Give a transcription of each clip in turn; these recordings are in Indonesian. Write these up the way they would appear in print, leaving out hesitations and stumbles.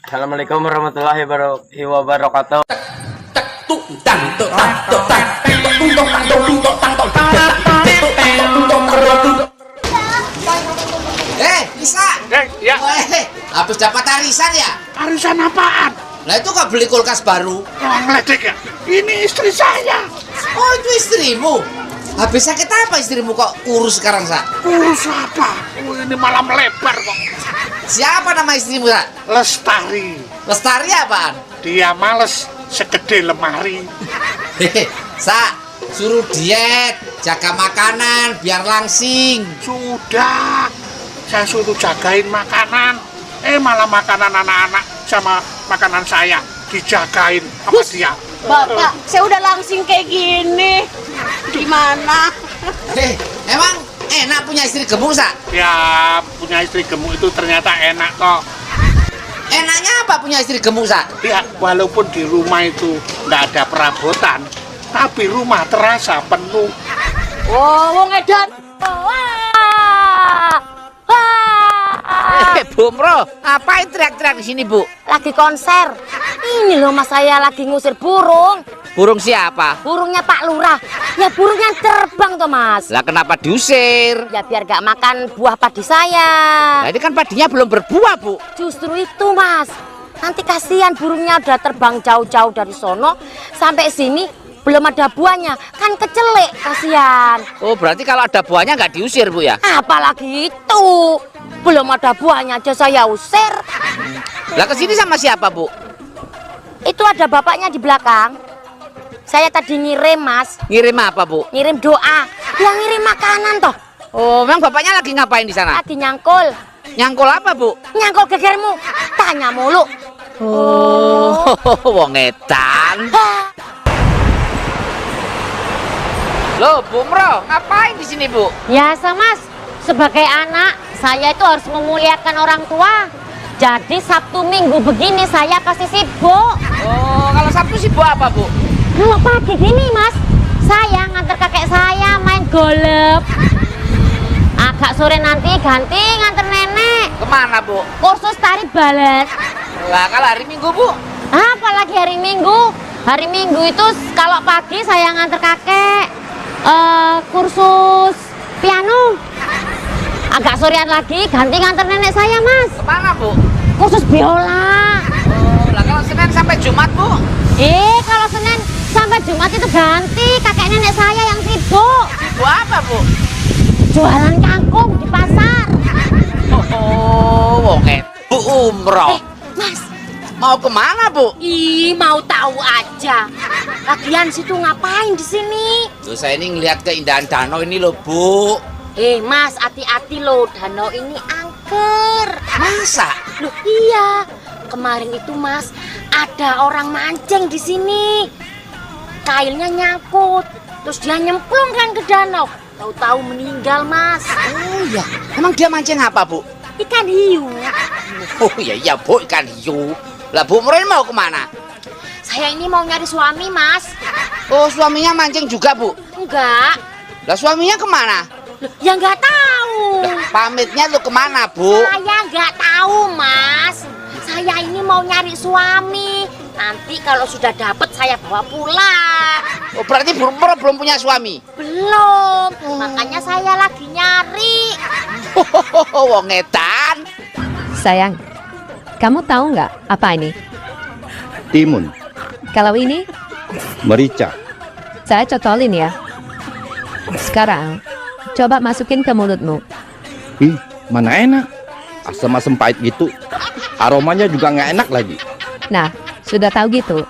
Assalamualaikum warahmatullahi wabarakatuh. Bisa? Ya. Habis dapat arisan ya? Arisan apaan? Lah itu kok beli kulkas baru? Yang ngeledek ya? Ini istri saya. Oh itu istrimu? Habis sakit apa istrimu kok kurus sekarang, Sa? Kurus apa? Ini malah melebar kok. Siapa nama istrimu, Sa? Lestari. Lestari apaan? Dia males segede lemari. Sa, suruh diet, jaga makanan biar langsing. Sudah, saya suruh jagain makanan. Malah makanan anak-anak sama makanan saya dijagain sama dia. Bapak, saya udah langsing kayak gini. Gimana? Emang enak punya istri gemuk, Sa? Ya, punya istri gemuk itu ternyata enak kok. Enaknya apa punya istri gemuk, Sa? Ya, walaupun di rumah itu nggak ada perabotan, tapi rumah terasa penuh. Oh, wong edan. Wah. Bu Mro, ngapain teriak-teriak di sini, Bu? Lagi konser. Ini loh mas, saya lagi ngusir burung. Burung siapa? Burungnya Pak Lurah. Ya burung yang terbang tuh mas. Lah kenapa diusir? Ya biar gak makan buah padi saya. Nah ini kan padinya belum berbuah, Bu. Justru itu mas. Nanti kasihan burungnya udah terbang jauh-jauh dari sono sampai sini belum ada buahnya, kan kecelek, kasihan. Oh berarti kalau ada buahnya nggak diusir, Bu ya? Apalagi itu, belum ada buahnya aja saya usir. Lah kesini sama siapa, Bu? Itu ada bapaknya di belakang. Saya tadi ngirim mas. Ngirim apa, Bu? Ngirim doa. Yang ngirim makanan toh. Oh memang bapaknya lagi ngapain di sana? Lagi nyangkul. Nyangkul apa, Bu? Nyangkul gegermu. Tanya mulu. Oh, wong edan. Loh, Bu Mro, ngapain di sini, Bu? Biasa mas, sebagai anak saya itu harus memuliakan orang tua. Jadi Sabtu Minggu begini saya pasti sibuk. Oh, kalau Sabtu sibuk apa, Bu? Kalau pagi gini mas, saya nganter kakek saya main golf. Agak sore nanti ganti nganter nenek. Kemana, Bu? Kursus tari balet. Lah kalau hari Minggu, Bu? Apalagi hari Minggu. Hari Minggu itu kalau pagi saya nganter kakek kursus piano. Agak sorean lagi ganti nganter nenek saya mas. Kemana, Bu? Kursus biola. Oh, lah kalau Senin sampai Jumat, Bu? Kalau Senin sampai Jumat itu ganti kakek nenek saya yang sibuk. Sibuk apa, Bu? Jualan kangkung di pasar. Oh, wong Bu umroh. Mas, Mau kemana, Bu? mau tahu aja. Lagian situ ngapain di sini? Tuh saya ini ngelihat keindahan danau ini loh, Bu. Mas, hati-hati loh, danau ini angker. Masa? Loh iya, kemarin itu mas, ada orang mancing di sini. Kailnya nyangkut, terus dia nyemplung kan ke danau. Tahu-tahu meninggal mas. Oh iya, emang dia mancing apa, Bu? Ikan hiu. Oh iya, Bu, ikan hiu. Lah Bu Mro mau kemana? Saya ini mau nyari suami mas. Oh suaminya mancing juga, Bu? Enggak. Lah suaminya kemana? Loh, ya nggak tahu. Lah, pamitnya tuh kemana, Bu? Saya nggak tahu mas. Saya ini mau nyari suami. Nanti kalau sudah dapet saya bawa pulang. Oh berarti Bu Mro belum punya suami? Belum. Makanya saya lagi nyari. Wong edan. Sayang, kamu tahu nggak apa ini? Timun, Kalau ini, merica. saya cotolin ya. Sekarang, coba masukin ke mulutmu. Ih, mana enak. Asam-asam pahit gitu. Aromanya juga nggak enak lagi. Nah, sudah tahu gitu.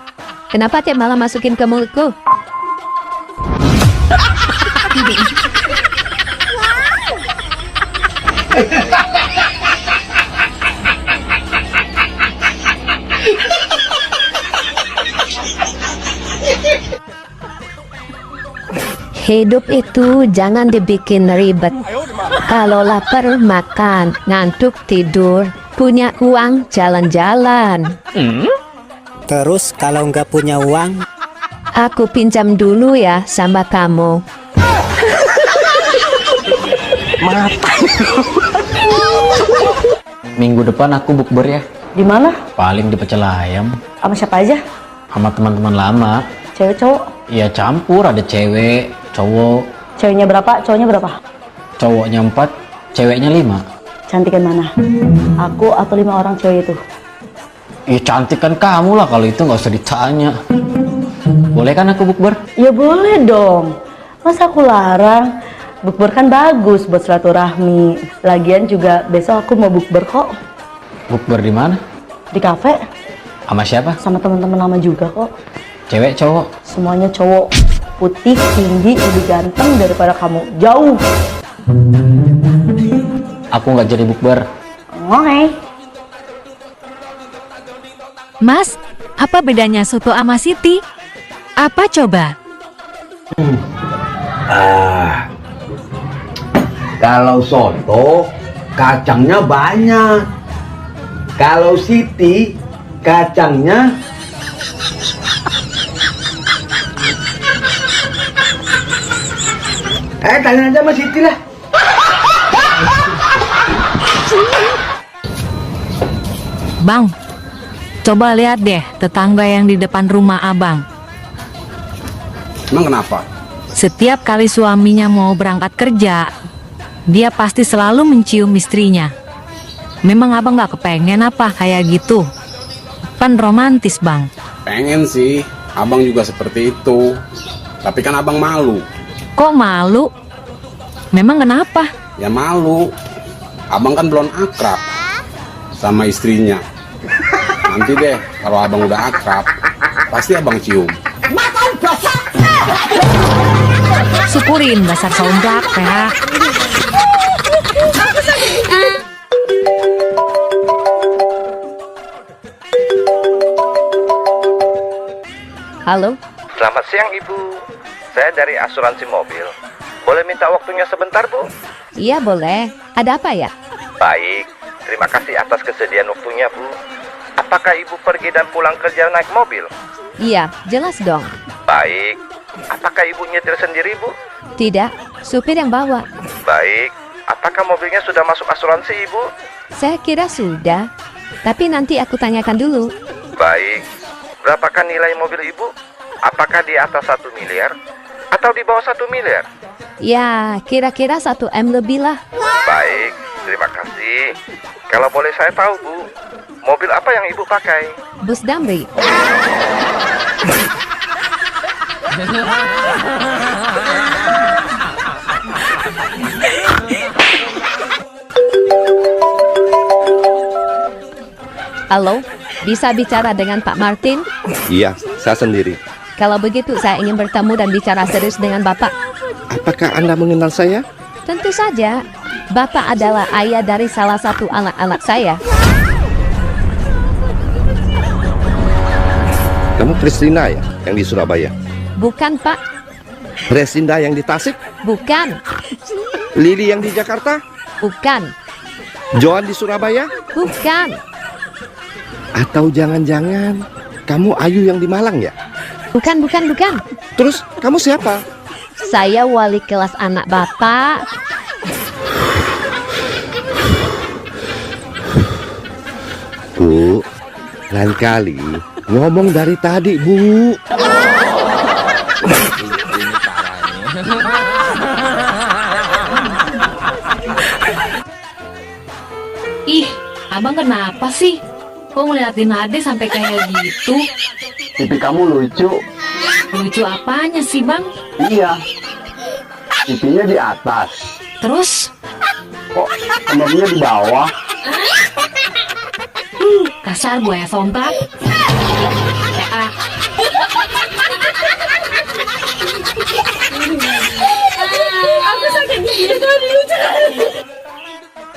Kenapa tiap malam masukin ke mulutku? Hidup itu jangan dibikin ribet. Kalau lapar makan, ngantuk tidur, punya uang jalan-jalan. Terus kalau nggak punya uang, Aku pinjam dulu ya sama kamu. Minggu depan aku bukber ya. Di mana? Paling di pecel ayam. Sama siapa aja? Sama teman-teman lama. Cewek cowok? Iya campur, ada cewek, cowok. Ceweknya berapa? Cowoknya berapa? Cowoknya 4, ceweknya 5. Cantikan mana? Aku atau 5 orang cewek itu? Iya cantik kan kamu lah, kalau itu nggak usah ditanya. Boleh kan aku bukber? Ya boleh dong. Masa aku larang? Bukber kan bagus buat silaturahmi. Lagian juga besok aku mau bukber kok. Bukber di mana? Di kafe. Sama siapa? Sama teman-teman lama juga kok. Cewek, cowok? Semuanya cowok. Putih, tinggi, lebih ganteng daripada kamu. Jauh. Aku nggak jadi bukber. Oke. Mas, apa bedanya soto sama Siti? Apa coba? Kalau soto kacangnya banyak. Kalau Siti kacangnya tanya aja sama Siti lah. Bang, coba lihat deh tetangga yang di depan rumah abang. Emang kenapa? Setiap kali suaminya mau berangkat kerja, dia pasti selalu mencium istrinya. Memang abang gak kepengen apa kayak gitu? Kan romantis bang. Pengen sih, abang juga seperti itu. Tapi kan abang malu. Kok malu? Memang kenapa? Ya malu. Abang kan belum akrab sama istrinya. Nanti deh kalau abang udah akrab, pasti abang cium. Syukurin dasar songgak ya. Halo. Selamat siang Ibu. Saya dari asuransi mobil. Boleh minta waktunya sebentar Bu? Iya boleh. Ada apa ya? Baik. Terima kasih atas kesediaan waktunya Bu. Apakah Ibu pergi dan pulang kerja naik mobil? Iya, jelas dong. Baik. Apakah Ibu nyetir sendiri Bu? Tidak, supir yang bawa. Baik. Apakah mobilnya sudah masuk asuransi Ibu? Saya kira sudah, tapi nanti aku tanyakan dulu. Baik. Berapakah nilai mobil Ibu? Apakah di atas 1 miliar? Atau di bawah 1 miliar? Ya, kira-kira 1 M lebih lah. Baik, terima kasih. Kalau boleh saya tahu Bu, mobil apa yang Ibu pakai? Bus Damri. Halo, bisa bicara dengan Pak Martin? Iya, saya sendiri. Kalau begitu saya ingin bertemu dan bicara serius dengan Bapak. Apakah Anda mengenal saya? Tentu saja, Bapak adalah ayah dari salah satu anak-anak saya. Kamu Kristina ya, yang di Surabaya? Bukan Pak, Resinda yang di Tasik? bukan, Lili yang di Jakarta? bukan, Joan di Surabaya? bukan, Atau jangan-jangan kamu Ayu yang di Malang ya? bukan. Terus kamu siapa? Saya wali kelas anak Bapak. Bu, lain kali ngomong dari tadi Bu. Ih, abang kenapa sih? Kok ngeliatin Ade sampai kayak gitu? Pipi kamu lucu. Lucu apanya sih bang? Iya. Pipinya di atas. Terus? Kok kemamnya di bawah? Kasar gue sontak.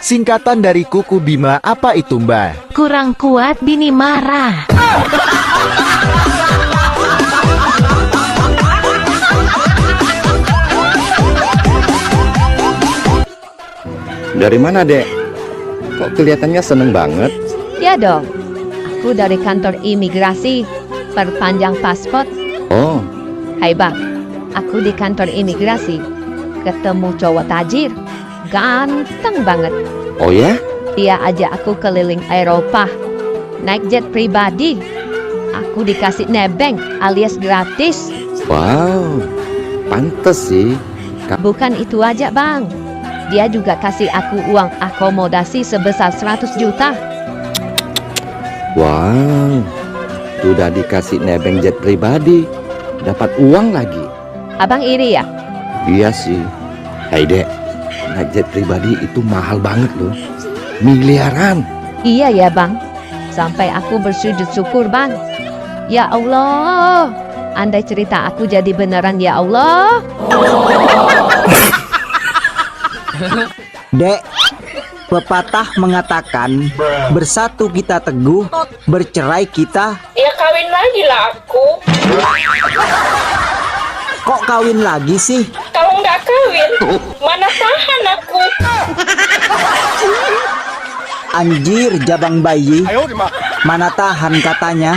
Singkatan dari kuku Bima apa itu Mbak? Kurang kuat bini marah. Dari mana Dek? Kok kelihatannya seneng banget? Ya dong, aku dari kantor imigrasi, perpanjang paspor. Oh, Hai bang, aku di kantor imigrasi, ketemu cowok tajir, ganteng banget. oh ya? Dia ajak aku keliling Eropa. naik jet pribadi. Aku dikasih nebeng alias gratis. Wow, pantes sih. Bukan itu aja bang, dia juga kasih aku uang akomodasi sebesar 100 juta. Wow, sudah dikasih nebeng jet pribadi, dapat uang lagi. Abang iri ya? Iya sih. Hai dek, naik jet pribadi itu mahal banget loh, miliaran. Iya ya bang, sampai aku bersujud syukur bang. Ya Allah, andai cerita aku jadi beneran ya Allah. Dek, pepatah mengatakan bersatu kita teguh, bercerai kita. Ya kawin lagi lah aku. Kok kawin lagi sih? Kalau nggak kawin, mana tahan aku. Anjir, jabang bayi. Mana tahan katanya.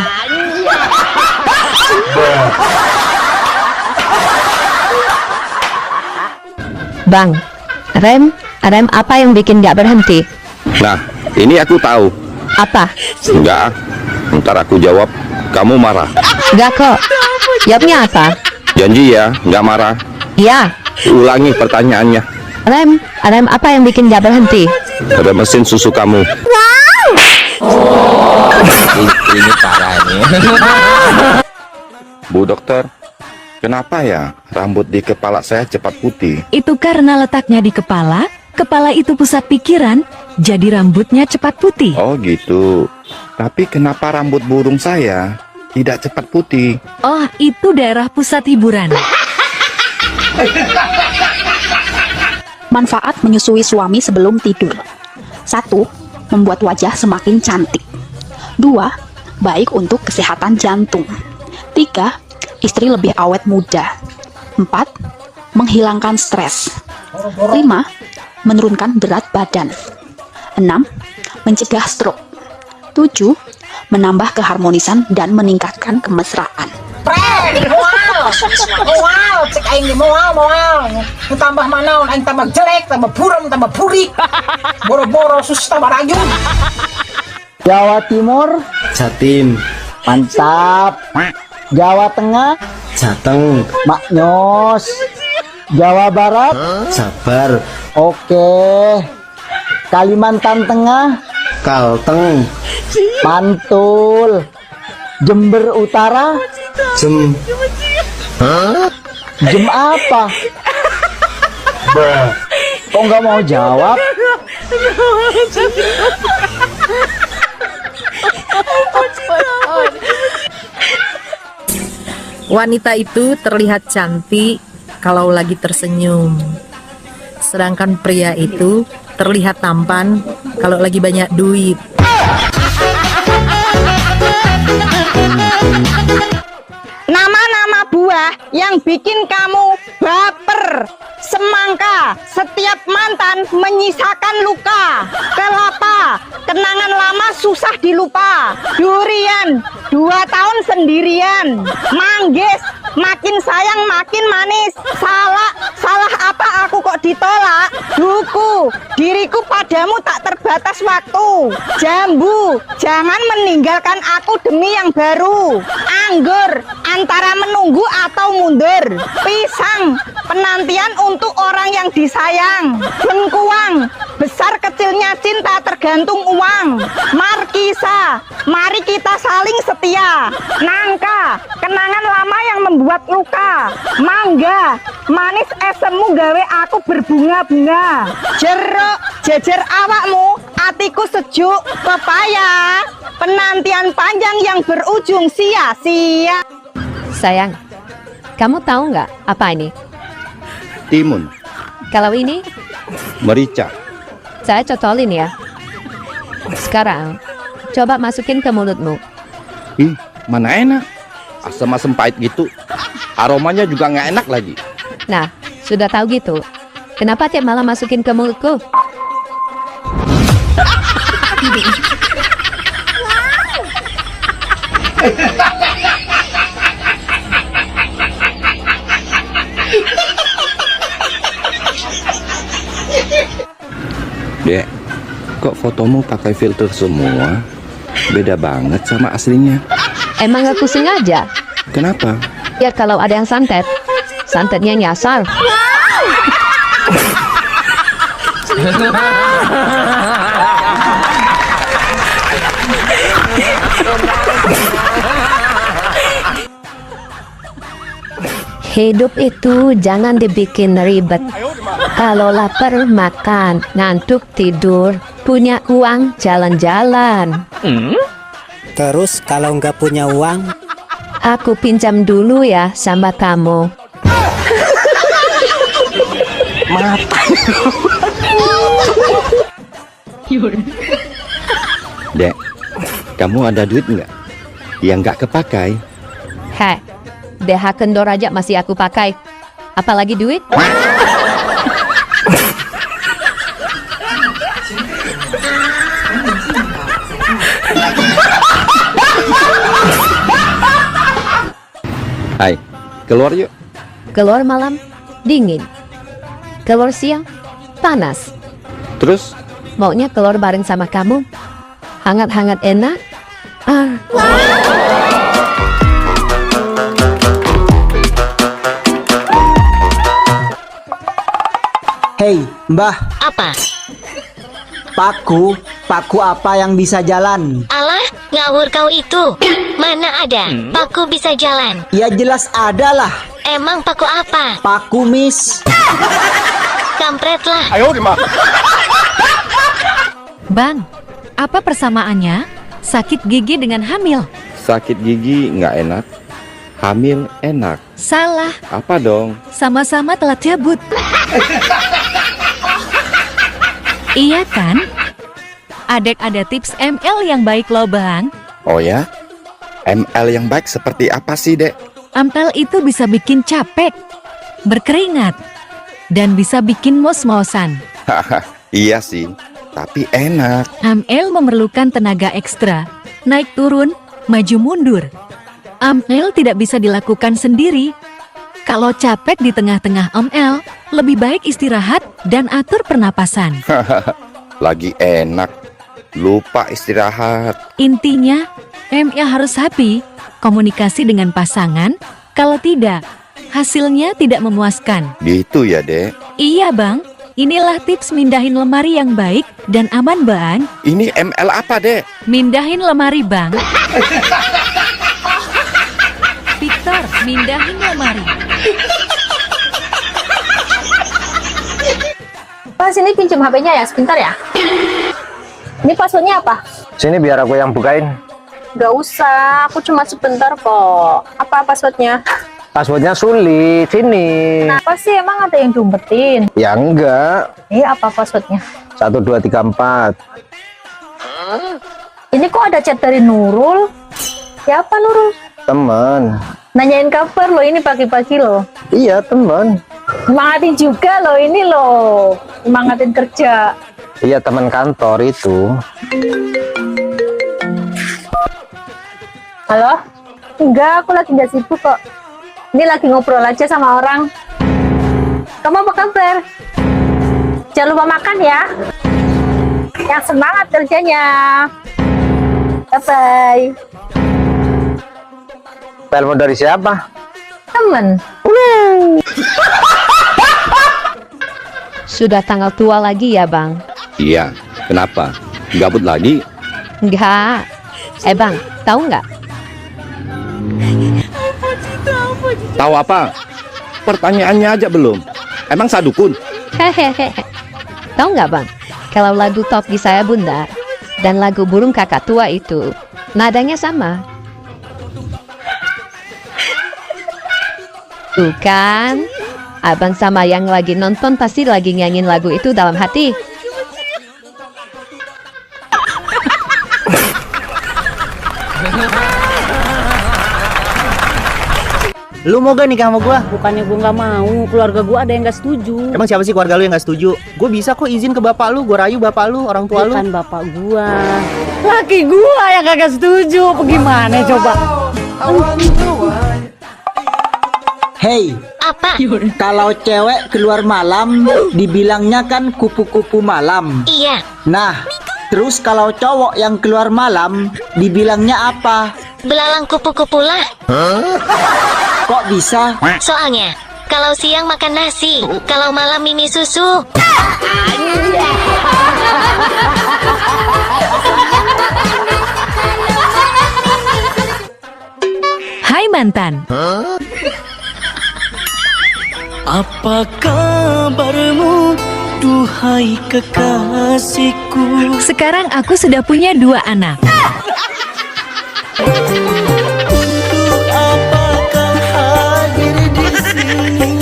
Bang, rem apa yang bikin gak berhenti? Nah, ini aku tahu. Apa? Enggak, ntar aku jawab, kamu marah. Gak kok. Jawabnya apa? Janji ya, nggak marah. Iya. Ulangi pertanyaannya. Rem apa yang bikin gak berhenti? Ada mesin susu kamu. Ini parah ini. Bu dokter, kenapa ya rambut di kepala saya cepat putih? Itu karena letaknya di kepala itu pusat pikiran, jadi rambutnya cepat putih. Oh gitu. Tapi kenapa rambut burung saya tidak cepat putih? Oh, itu daerah pusat hiburan. Manfaat menyusui suami sebelum tidur. 1. Membuat wajah semakin cantik. 2. Baik untuk kesehatan jantung. 3. Istri lebih awet muda. 4. Menghilangkan stres. 5. Menurunkan berat badan. 6. Mencegah stroke. 7. Menambah keharmonisan dan meningkatkan kemesraan. Wow, cek aing mau. Tambah manaon aing tambah jelek, tambah buram, tambah puri. Boro-boro sus tambah rayun. Jawa Timur, Jatim. Mantap. Jawa Tengah, Jateng. Maknyos. Jawa Barat, Sabar. Oke. Kalimantan Tengah, Kalteng. Mantul. Jember Utara, Jem. Jem apa? Kok nggak mau jawab? Wanita itu terlihat cantik kalau lagi tersenyum. Sedangkan pria itu terlihat tampan kalau lagi banyak duit. Nama-nama buah yang bikin kamu baper. Semangka, setiap mantan menyisakan luka. Kelapa, kenangan lama susah dilupa. Durian, 2 tahun sendirian. Manggis, makin sayang makin manis. Salah apa aku kok ditolak? Duku, diriku padamu tak terbatas waktu. Jambu, jangan meninggalkan aku demi yang baru. Anggur, antara menunggu atau mundur. Pisang, penantian untuk orang yang disayang. Lengkuang, besar kecilnya cinta tergantung uang. Markisa, mari kita saling setia. Nangka, kenangan lama yang membuat luka. Mangga, manis esemmu gawe aku berbunga-bunga. Jeruk, jejer awakmu, hatiku sejuk. Pepaya, penantian panjang yang berujung sia-sia. Sayang, kamu tahu nggak apa ini? Timun. Kalau ini, Merica. saya cocolin ya. Sekarang, coba masukin ke mulutmu. Ih, mana enak. Asam-asam pahit gitu. Aromanya juga nggak enak lagi. Nah, sudah tahu gitu. Kenapa tiap malam masukin ke mulutku? Dek, kok fotomu pakai filter semua? Beda banget sama aslinya. Emang aku sengaja? Kenapa? Ya kalau ada yang santet, santetnya nyasar. Hidup itu jangan dibikin ribet. Kalau lapar makan, ngantuk tidur, punya uang jalan-jalan. Terus kalau nggak punya uang? Aku pinjam dulu ya sama kamu. Dek, kamu ada duit nggak? Yang nggak kepakai? Heh, DH kendor aja masih aku pakai. Apalagi duit? Hai, keluar yuk. Keluar malam, dingin. Keluar siang, panas. Terus? Maunya keluar bareng sama kamu. Hangat-hangat enak. Hei, Mbah. Apa? Paku apa yang bisa jalan? Alah, ngawur kau itu. Mana ada paku bisa jalan? Ya jelas ada lah. Emang paku apa? Paku mis. Kampret lah. Ayo dimah. Bang, apa persamaannya sakit gigi dengan hamil? Sakit gigi nggak enak, hamil enak. Salah. Apa dong? Sama-sama telat cabut. Iya kan? Adek ada tips ML yang baik loh bang. Oh ya? ML yang baik seperti apa sih, Dek? Ampel itu bisa bikin capek, berkeringat, dan bisa bikin mos-mosan. Iya sih, tapi enak. Ampel memerlukan tenaga ekstra, naik turun, maju mundur. Ampel tidak bisa dilakukan sendiri. Kalau capek di tengah-tengah Ampel, lebih baik istirahat dan atur pernapasan. Lagi enak, lupa istirahat. Intinya, ML harus happy, komunikasi dengan pasangan. Kalau tidak, hasilnya tidak memuaskan. Gitu ya, Dek? Iya, Bang. Inilah tips mindahin lemari yang baik dan aman, Bang. Ini ML apa, Dek? Mindahin lemari, Bang. Victor, mindahin lemari. Pak, sini pinjam HP-nya ya, sebentar ya. Ini passwordnya apa? Sini biar aku yang bukain. Gak usah, aku cuma sebentar kok. Apa passwordnya? Passwordnya sulit, sini. Kenapa sih, emang ada yang diumpetin? Ya enggak. Apa passwordnya? 1, 2, 3, 4. Ini kok ada chat dari Nurul? Siapa Nurul? Teman. Nanyain kabar loh, ini pagi-pagi loh. Iya, teman. Semangatin juga loh, ini loh. Semangatin kerja. Iya, teman kantor itu. Halo? Enggak, aku lagi nggak sibuk kok. Ini lagi ngobrol aja sama orang. Kamu apa kabar? Jangan lupa makan ya. Yang semangat kerjanya. Bye-bye. Telepon dari siapa? Temen. Sudah tanggal tua lagi ya, Bang? Iya, kenapa? Gabut lagi? Enggak. Bang, tahu nggak? Tahu apa? Pertanyaannya aja belum. Emang sadukun? Hehehe. Tahu nggak, Bang? Kalau lagu Top di Saya Bunda dan lagu Burung Kakak Tua itu nadanya sama. Tuh kan, abang sama yang lagi nonton pasti lagi nyanyiin lagu itu dalam hati. Lu mau gak nikah sama gua? Bukannya gua nggak mau, keluarga gua ada yang nggak setuju. Emang siapa sih keluarga lu yang gak setuju? Gue bisa kok izin ke bapak lu, gue rayu bapak lu, orang tua lu. Bukan bapak gua, laki gua yang kagak setuju. Bagaimana coba? Hei, apa? Kalau cewek keluar malam, dibilangnya kan kupu-kupu malam. Iya. Nah, Terus kalau cowok yang keluar malam dibilangnya apa? Belalang kupu-kupu lah. Kok bisa? Soalnya kalau siang makan nasi, kalau malam mimi susu. Hai mantan. Apa kabarmu, duhai kekasihku? Sekarang aku sudah punya 2 anak. Untuk apa kau hadir di sini?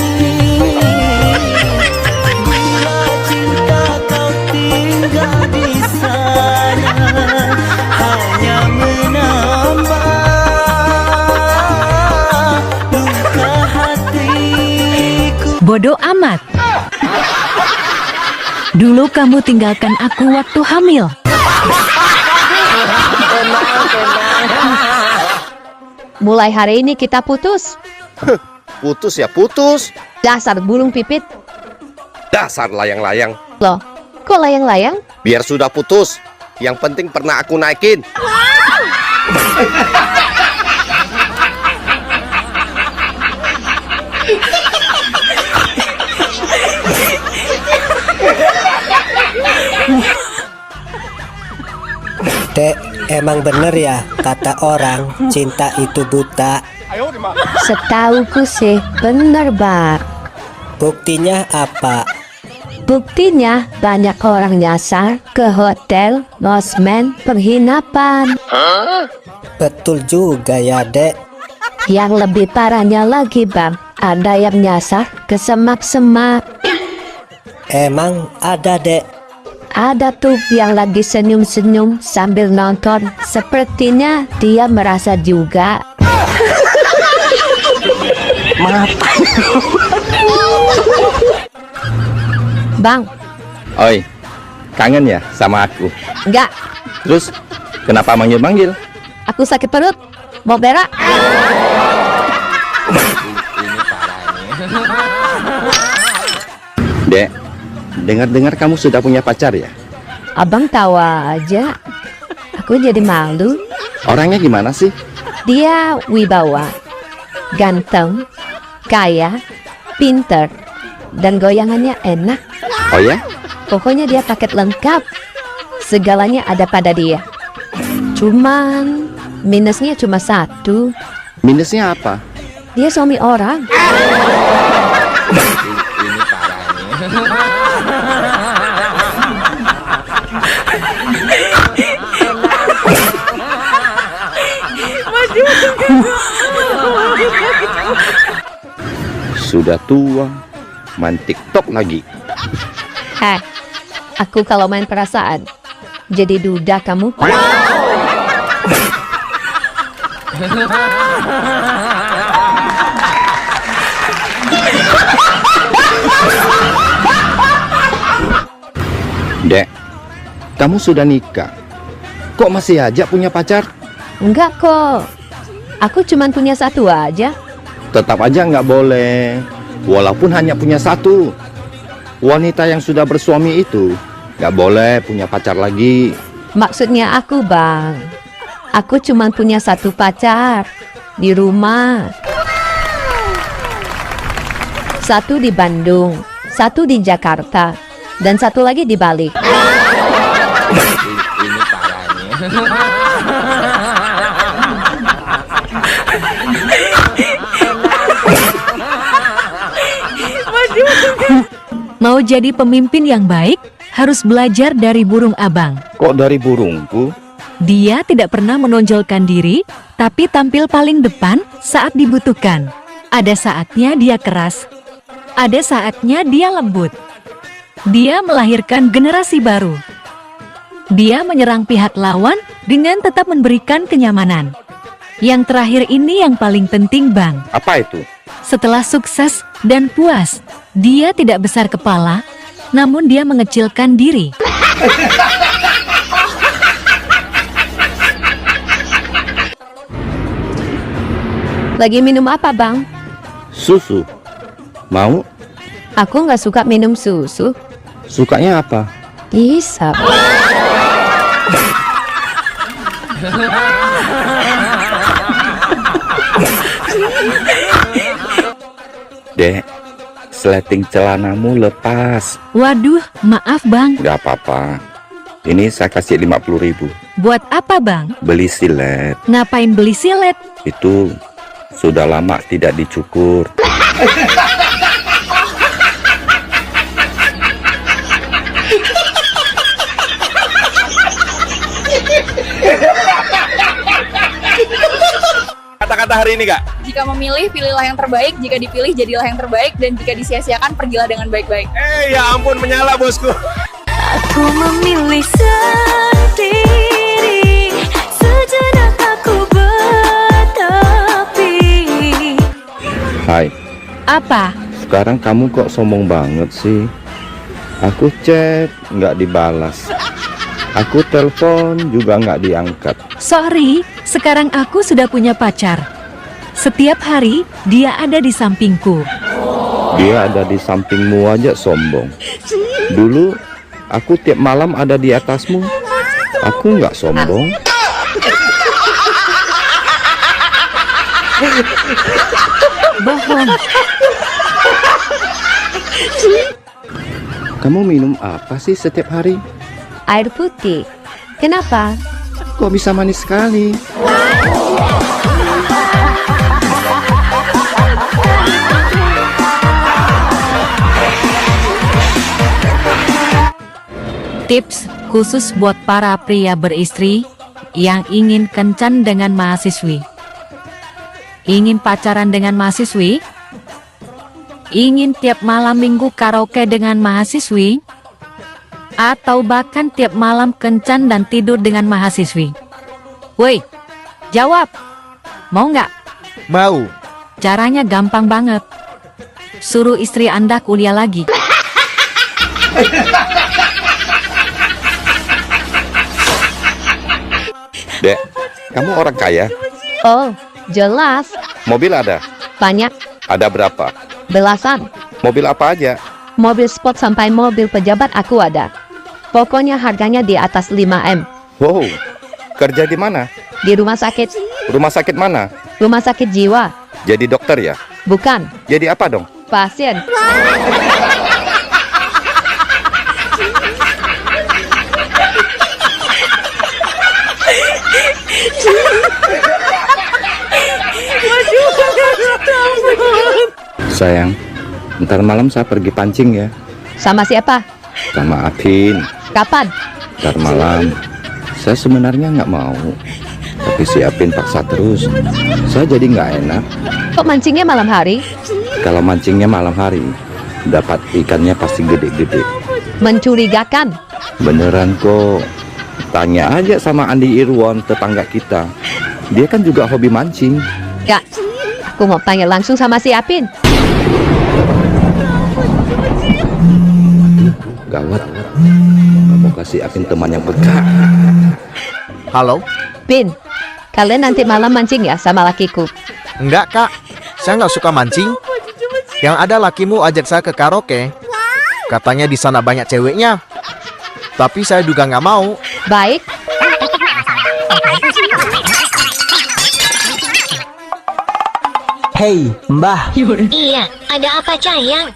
Bila cinta kau tinggal di sana, hanya menambah luka hatiku. Bodoh amat. Dulu kamu tinggalkan aku waktu hamil. Mulai hari ini kita putus. Putus ya putus. Dasar burung pipit. Dasar layang-layang. Loh, kok layang-layang? Biar sudah putus. Yang penting pernah aku naikin. Dek, emang bener ya kata orang cinta itu buta? Setauku sih bener, Bang. Buktinya apa? Buktinya banyak orang nyasar ke hotel, losmen, penginapan. Betul juga ya, Dek. Yang lebih parahnya lagi, Bang, ada yang nyasar ke semak-semak. Emang ada, Dek? Ada tuh yang lagi senyum-senyum sambil nonton. Sepertinya dia merasa juga. Bang. Oi, kangen ya sama aku? Enggak. Terus kenapa manggil-manggil? Aku sakit perut. Mau berak? Dek, dengar-dengar kamu sudah punya pacar ya? Abang tawa aja. Aku jadi malu. Orangnya gimana sih? Dia wibawa, ganteng, kaya, pinter, dan goyangannya enak. Oh ya? Pokoknya dia paket lengkap. Segalanya ada pada dia. Cuman minusnya cuma satu. Minusnya apa? Dia suami orang. Sudah tua, main TikTok lagi. Aku kalau main perasaan jadi duda kamu. Dek, kamu sudah nikah. Kok masih aja punya pacar? Enggak kok. Aku cuman punya satu aja. Tetap aja nggak boleh. Walaupun hanya punya satu. Wanita yang sudah bersuami itu nggak boleh punya pacar lagi. Maksudnya aku, Bang. Aku cuman punya satu pacar di rumah. Satu di Bandung, satu di Jakarta, dan satu lagi di Bali. Ini Mau jadi pemimpin yang baik, harus belajar dari burung abang. Kok dari burungku? Dia tidak pernah menonjolkan diri, tapi tampil paling depan saat dibutuhkan. Ada saatnya dia keras, ada saatnya dia lembut. Dia melahirkan generasi baru. Dia menyerang pihak lawan dengan tetap memberikan kenyamanan. Yang terakhir ini yang paling penting, Bang. Apa itu? Setelah sukses dan puas, dia tidak besar kepala, namun dia mengecilkan diri. Lagi minum apa, Bang? Susu. Mau? Aku nggak suka minum susu. Sukanya apa? Isap. Dek, sleting celanamu lepas. Waduh, maaf bang. Gak apa-apa. Ini saya kasih 50.000. Buat apa bang? Beli silet. Ngapain beli silet? Itu sudah lama tidak dicukur. Kata-kata hari ini, Kak. Jika memilih, pilihlah yang terbaik. Jika dipilih, jadilah yang terbaik. Dan jika disia-siakan, pergilah dengan baik-baik. Ya ampun, menyala bosku. Aku memilih sendiri, sejenak aku bertepi. Hai. Apa? Sekarang kamu kok sombong banget sih? Aku chat, nggak dibalas. Aku telepon juga nggak diangkat. Sorry, sekarang aku sudah punya pacar. Setiap hari dia ada di sampingku. Dia ada di sampingmu aja sombong. Dulu aku tiap malam ada di atasmu. Aku nggak sombong. Bohong. Kamu minum apa sih setiap hari? Air putih. Kenapa? Kok bisa manis sekali? Tips khusus buat para pria beristri yang ingin kencan dengan mahasiswi. Ingin pacaran dengan mahasiswi? Ingin tiap malam minggu karaoke dengan mahasiswi? Atau bahkan tiap malam kencan dan tidur dengan mahasiswi? Woi, jawab. Mau nggak? Mau. Caranya gampang banget. Suruh istri Anda kuliah lagi. Dek, kamu orang kaya? Oh, jelas. Mobil ada? Banyak. Ada berapa? Belasan. Mobil apa aja? Mobil sport sampai mobil pejabat aku ada. Pokoknya harganya di atas 5M. Wow, kerja di mana? Di rumah sakit. Rumah sakit mana? Rumah sakit jiwa. Jadi dokter ya? Bukan. Jadi apa dong? Pasien. Sayang, ntar malam saya pergi pancing ya. Sama siapa? Sama Apin. Kapan? Ntar malam. Saya sebenarnya nggak mau, tapi si Apin paksa terus. Saya jadi nggak enak. Kok mancingnya malam hari? Kalau mancingnya malam hari, dapat ikannya pasti gede-gede. Mencurigakan. Beneran kok. Tanya aja sama Andi Irwan, tetangga kita. Dia kan juga hobi mancing. Kak, aku mau tanya langsung sama si Apin. Gawat. Mau kasih Apin teman yang peka. Halo? Pin, kalian nanti malam mancing ya sama lakiku? Enggak, Kak. Saya nggak suka mancing. Yang ada lakimu ajak saya ke karaoke. Katanya di sana banyak ceweknya. Tapi saya juga nggak mau. Baik. Hei, Mbah. Iya, ada apa Cayang?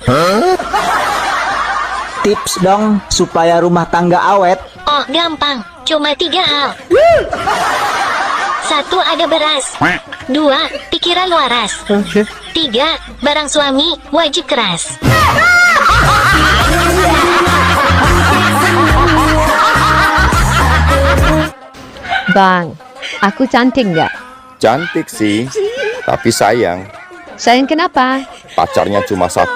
Tips dong supaya rumah tangga awet. Oh, gampang. Cuma 3 hal. 1. Ada beras. 2. Pikiran waras. 3. Barang suami wajib keras. Bang, aku cantik nggak? Cantik sih, tapi sayang. Sayang kenapa? Pacarnya cuma 1.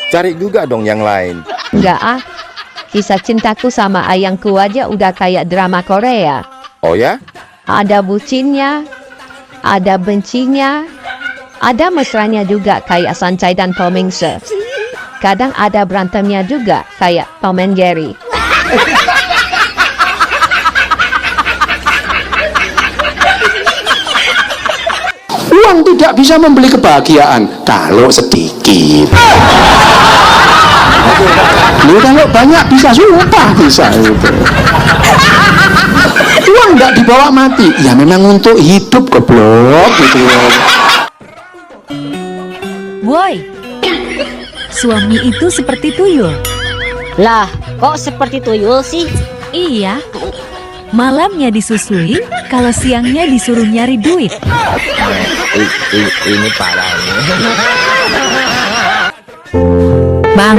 Cari juga dong yang lain. Enggak ah. Kisah cintaku sama ayangku aja udah kayak drama Korea. Oh ya? Ada bucinnya, ada bencinya, ada mesranya juga kayak Sancai dan Tom Mingse. Kadang ada berantemnya juga kayak Tom and Jerry. Uang tidak bisa membeli kebahagiaan kalau sedikit. Kalau banyak bisa sumpah bisa itu. Uang nggak dibawa mati, ya memang untuk hidup goblok gitu. Woi, suami itu seperti tuyul. Lah, kok seperti tuyul sih? Iya, malamnya disusui, kalau siangnya disuruh nyari duit. Ini parah ini. Bang,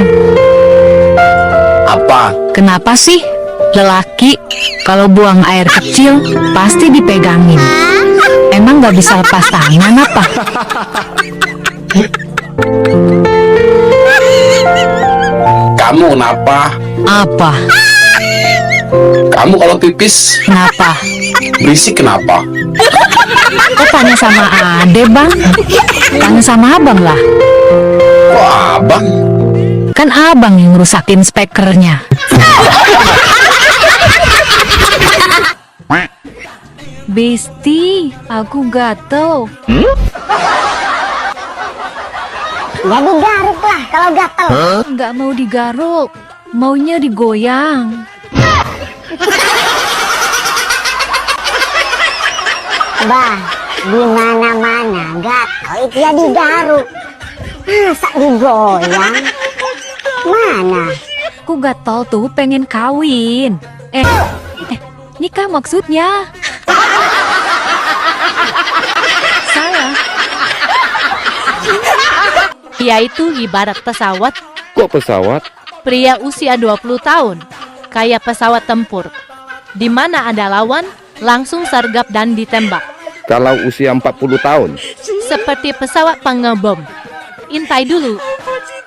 Apa? kenapa sih lelaki kalau buang air kecil pasti dipegangin? Emang gak bisa lepas tangan apa? Kamu kenapa? Apa? Kamu kalau pipis Kenapa? berisik kenapa? Kok tanya sama Ade, Bang? Tanya sama Abang lah. Kok abang? Kan Abang yang ngerusakin speakernya. Besti, aku gatel. Ya digaruk lah kalau gatel. Nggak mau digaruk, maunya digoyang. Bah, di mana-mana gatel itu ya digaruk. Masa digoyang? Mana? Aku gatel tuh pengen kawin. Nikah maksudnya. Salah. Dia itu ibarat pesawat. Kok pesawat? Pria usia 20 tahun, kayak pesawat tempur. Di mana ada lawan, langsung sergap dan ditembak. Kalau usia 40 tahun? Seperti pesawat pengebom. Intai dulu,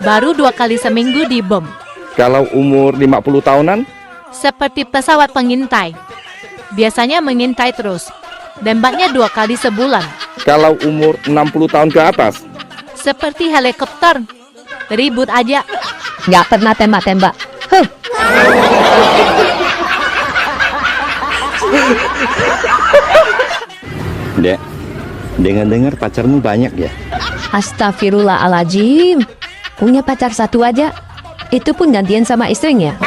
baru 2 kali seminggu dibom. Kalau umur 50 tahunan? Seperti pesawat pengintai. Biasanya mengintai terus. Tembaknya 2 kali sebulan. Kalau umur 60 tahun ke atas? Seperti helikopter. Ribut aja. Nggak pernah tembak-tembak. Dek, dengar-dengar pacarmu banyak ya? Astagfirullahaladzim. Punya pacar satu aja. Itu pun gantian sama istrinya.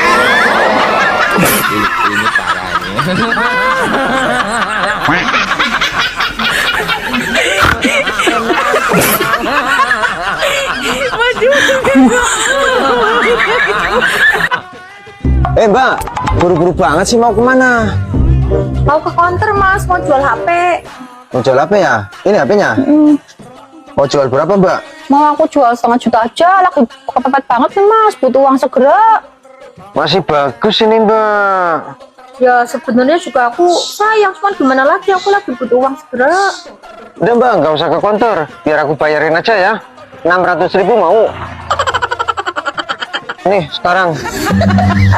Ini parah Mbak, buru-buru banget sih, mau kemana? Mau ke counter mas, mau jual HP. Mau jual apa ya? Ini HP-nya? Mau jual berapa Mbak? Mau aku jual 1,5 juta aja, lagi kepepet banget nih mas, butuh uang segera. Masih bagus ini Mbak. Ya sebenarnya juga aku sayang, cuman gimana lagi, aku lagi butuh uang segera. Udah Mbak, nggak usah ke kantor, biar aku bayarin aja ya. 600.000 mau? Nih sekarang.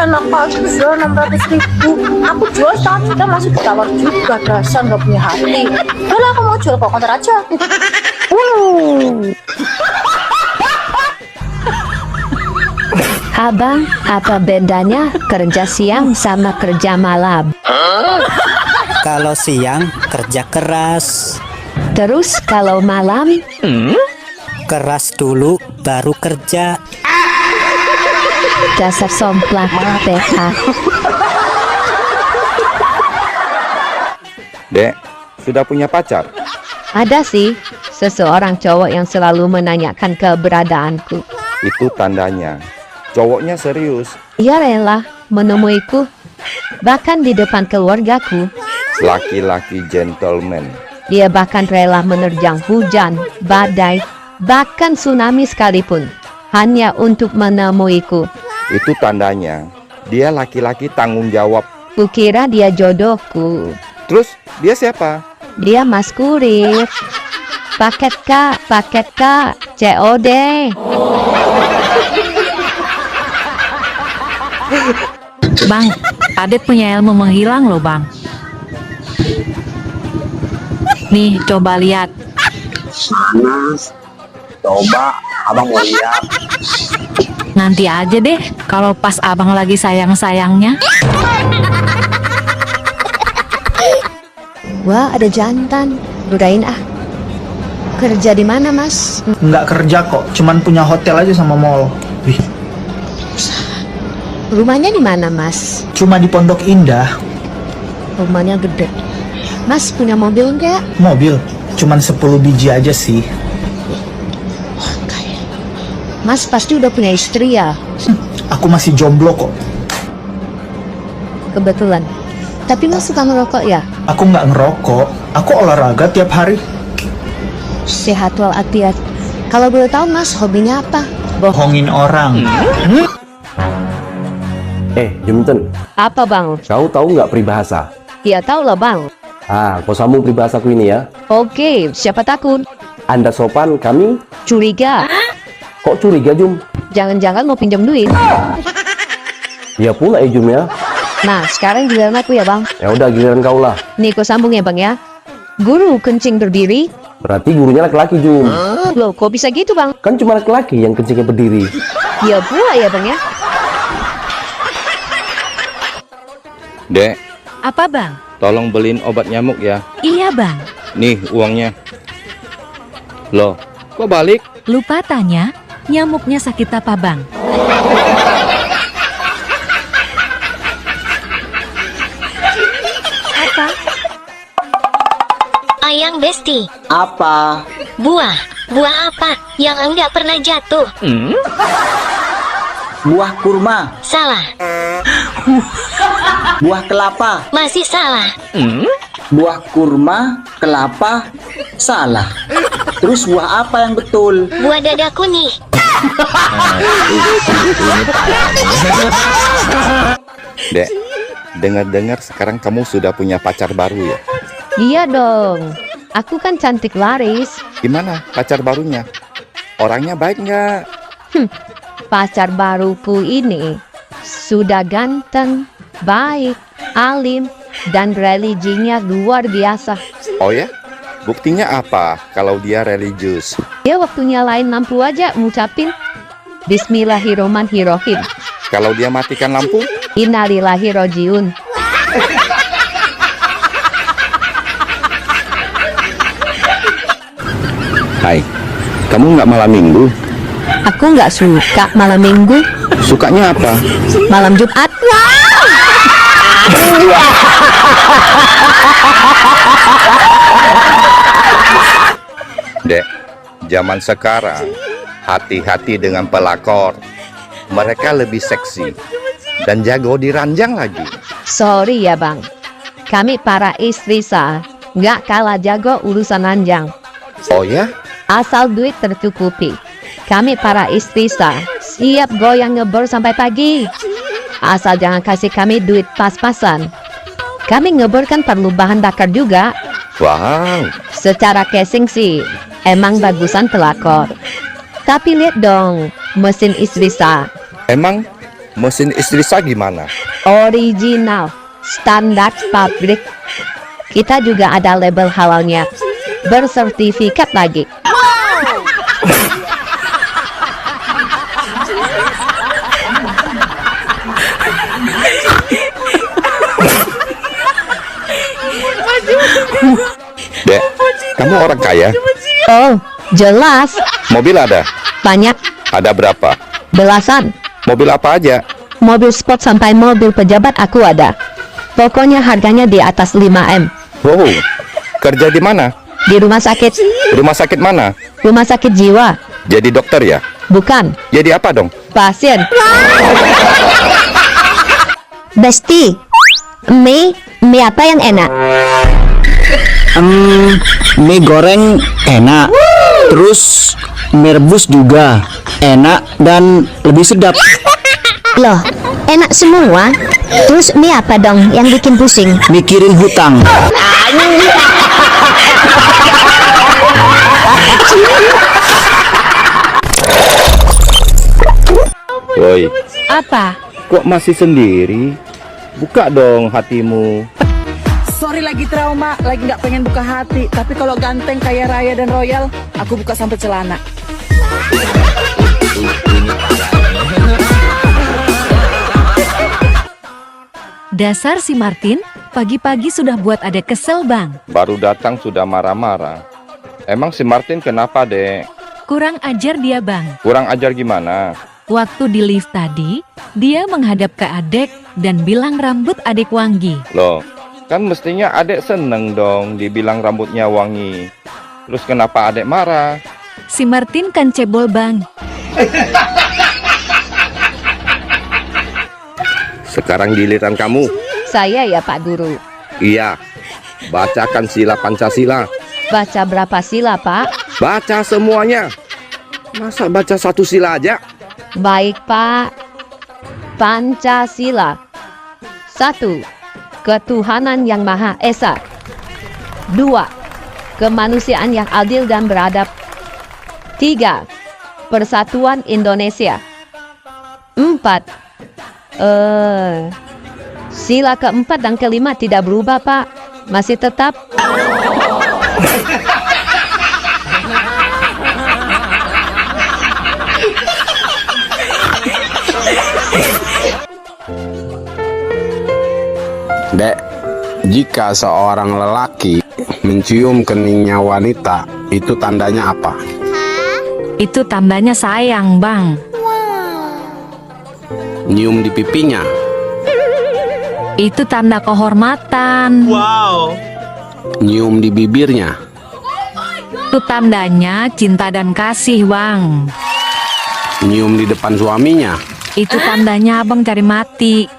Enak banget jual 600.000. Aku jual 1 juta masih ditawar juga, dasar nggak punya hati. Udah aku mau jual ke counter aja. Abang, apa bedanya kerja siang sama kerja malam? Kalau siang kerja keras. Terus kalau malam? Keras dulu baru kerja. Dasar somplak TH. Dek, sudah punya pacar? Ada sih, seseorang cowok yang selalu menanyakan keberadaanku. Itu tandanya cowoknya serius. Ia rela menemuiku, bahkan di depan keluargaku. Laki-laki gentleman. Dia bahkan rela menerjang hujan, badai, bahkan tsunami sekalipun, hanya untuk menemuiku. Itu tandanya dia laki-laki tanggung jawab. Kukira dia jodohku. Terus dia siapa? Dia Mas Kurir. Paket Kak, COD. Bang, Adet punya ilmu menghilang loh bang. Nih, coba lihat. Mana? Coba, abang mau lihat. Nanti aja deh, kalau pas abang lagi sayang-sayangnya. Wah, ada jantan. Godain ah. Kerja di mana, Mas? Nggak kerja kok, cuman punya hotel aja sama mall. Wih. Rumahnya di mana, Mas? Cuma di Pondok Indah. rumahnya gede. Mas punya mobil nggak? Mobil? Cuman 10 biji aja sih. Mas pasti udah punya istri ya? Aku masih jomblo kok. Kebetulan. Tapi Mas suka ngerokok ya? Aku nggak ngerokok. Aku olahraga tiap hari. Sehat walafiat. Kalau boleh tahu Mas hobinya apa? Bohongin orang. Juminten, Apa Bang? kau tahu nggak peribahasa? Ya tahu lah Bang. Kau sambung peribahasaku ini ya. Oke, siapa takut? Anda sopan, kami Curiga. kok curiga, Jum? Jangan-jangan mau pinjam duit. Ya pula ya, Jum ya. Nah, sekarang giliran aku ya Bang. Ya udah giliran kau lah. Nih aku sambung ya Bang ya. Guru kencing berdiri. Berarti gurunya laki-laki, Jum. Loh, kok bisa gitu Bang? Kan cuma laki-laki yang kencingnya berdiri. Ya pula ya Bang ya. Dek, Apa Bang? tolong beliin obat nyamuk ya. Iya Bang. Nih uangnya. Loh, kok balik? Lupa tanya, nyamuknya sakit apa Bang? Apa? Ayang Besti. Apa? Buah. Buah apa yang enggak pernah jatuh? Buah kurma. Salah. Buah kelapa. Masih salah. Buah kurma, kelapa, salah. Terus buah apa yang betul? Buah dadaku nih. Dek, dengar-dengar sekarang kamu sudah punya pacar baru ya? Iya dong. Aku kan cantik laris. Gimana pacar barunya? Orangnya baik nggak? Pacar baruku ini sudah ganteng, baik, alim, dan religinya luar biasa. Oh ya? Buktinya apa kalau dia religius? Ya waktu nyalain lampu aja ngucapin Bismillahirrohmanirrohim. Kalau dia matikan lampu? Innalillahi rojiun. Hai, kamu nggak malam minggu? Aku nggak suka malam minggu. Sukanya apa? Malam Jumat. Dek, zaman sekarang hati-hati dengan pelakor. Mereka lebih seksi dan jago diranjang lagi. Sorry ya bang, kami para istri sah nggak kalah jago urusan ranjang. Oh ya? Asal duit tercukupi, kami para istri sah siap goyang ngebor sampai pagi. Asal jangan kasih kami duit pas-pasan. Kami ngebor kan perlu bahan bakar juga. Wow. Secara casing sih emang bagusan pelakor. Tapi lihat dong mesin istri sah. Emang mesin istri sah gimana? Original, standar pabrik. Kita juga ada label halalnya, bersertifikat lagi. Dek, kamu orang kaya? Oh, jelas. Mobil ada? Banyak. Ada berapa? Belasan. Mobil apa aja? Mobil sport sampai mobil pejabat aku ada. Pokoknya harganya di atas 5M. Wow, kerja di mana? Di rumah sakit. Rumah sakit mana? Rumah sakit jiwa. Jadi dokter ya? Bukan. Jadi apa dong? Pasien. Besti, mie apa yang enak? Mie goreng enak. Terus mie rebus juga enak dan lebih sedap. Loh, enak semua. Terus mie apa dong yang bikin pusing? Mikirin hutang. Woi, Apa? kok masih sendiri? Buka dong hatimu. Sorry lagi trauma, lagi nggak pengen buka hati. Tapi kalau ganteng kayak Raya dan Royal, aku buka sampai celana. Dasar si Martin, pagi-pagi sudah buat adek kesel bang. Baru datang sudah marah-marah. Emang si Martin kenapa, Dek? Kurang ajar dia bang. Kurang ajar gimana? Waktu di lift tadi, dia menghadap ke adek dan bilang rambut adek wangi. Loh, Kan mestinya adek seneng dong dibilang rambutnya wangi. Terus kenapa adek marah? Si Martin kan cebol bang. Sekarang giliran kamu. Saya ya Pak Guru. Iya, bacakan sila Pancasila. Baca berapa sila Pak? Baca semuanya. Masa baca satu sila aja? Baik Pak. Pancasila. 1. Ketuhanan yang Maha Esa. 2. Kemanusiaan yang adil dan beradab. 3. Persatuan Indonesia. 4. Sila keempat dan kelima tidak berubah Pak. Masih tetap. Dek, jika seorang lelaki mencium keningnya wanita, itu tandanya apa? Itu tandanya sayang bang. Nyium di pipinya. Itu tanda kehormatan. Wow. Nyium di bibirnya. Itu tandanya cinta dan kasih bang. Nyium di depan suaminya. Itu tandanya abang cari mati.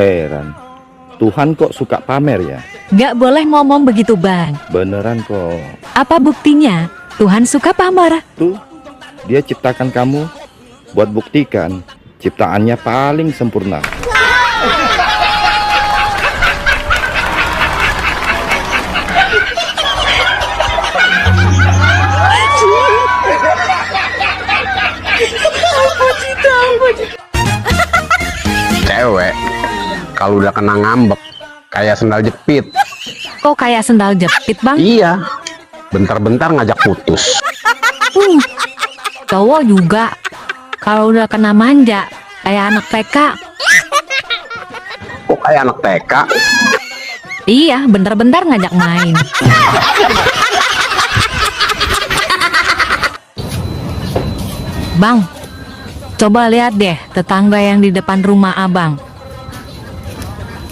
Heran, Tuhan kok suka pamer ya? Gak boleh ngomong begitu bang. Beneran kok. Apa buktinya? Tuhan suka pamer. Tuh, dia ciptakan kamu buat buktikan ciptaannya paling sempurna. Cewek kalau udah kena ngambek kayak sendal jepit. Kok kayak sendal jepit bang? Iya, bentar-bentar ngajak putus. Cowok juga kalau udah kena manja kayak anak TK. Kok kayak anak TK? Iya, bentar-bentar ngajak main. Bang, coba lihat deh tetangga yang di depan rumah abang.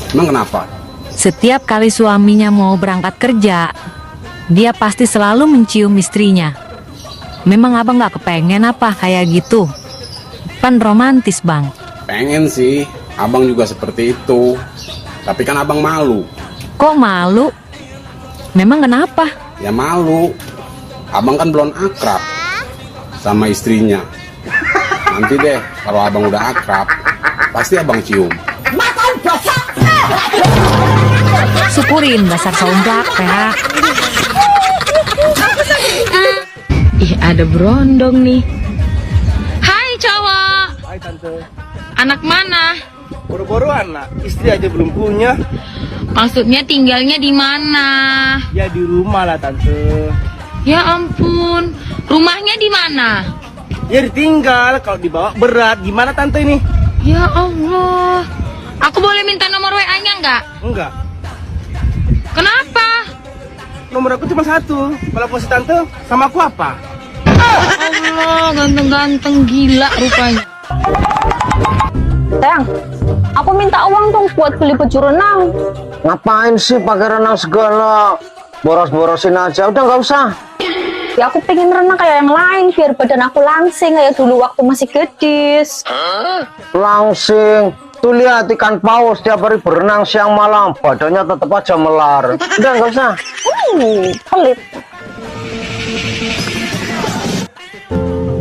Emang kenapa? Setiap kali suaminya mau berangkat kerja, dia pasti selalu mencium istrinya. Memang abang gak kepengen apa kayak gitu? Kan romantis bang. Pengen sih, abang juga seperti itu. Tapi kan abang malu. Kok malu? Memang kenapa? Ya malu. Abang kan belum akrab sama istrinya. Nanti deh, kalau abang udah akrab, pasti abang cium. Syukurin dasar sombak ya. Ih, ada berondong nih. Hai cowok. Hai tante. Anak mana? Boro-boro anak, istri aja belum punya. Maksudnya tinggalnya di mana? Ya di rumah lah tante. Ya ampun, rumahnya di mana? Ya ditinggal, kalau dibawa berat. Gimana tante ini? Ya Allah. Aku boleh minta nomor WA-nya nggak? Enggak. Kenapa? Nomor aku cuma satu. Kalau aku si tante, sama aku apa? Allah, ganteng-ganteng gila rupanya. Sayang, aku minta uang dong buat beli baju renang. Ngapain sih pakai renang segala? Boros-borosin aja, udah nggak usah. Ya aku pengen renang kayak yang lain biar badan aku langsing kayak dulu waktu masih gadis. Langsing. Tuh lihat ikan paus tiap hari berenang siang malam, badannya tetap aja melar. Udah nggak usah. Pelit.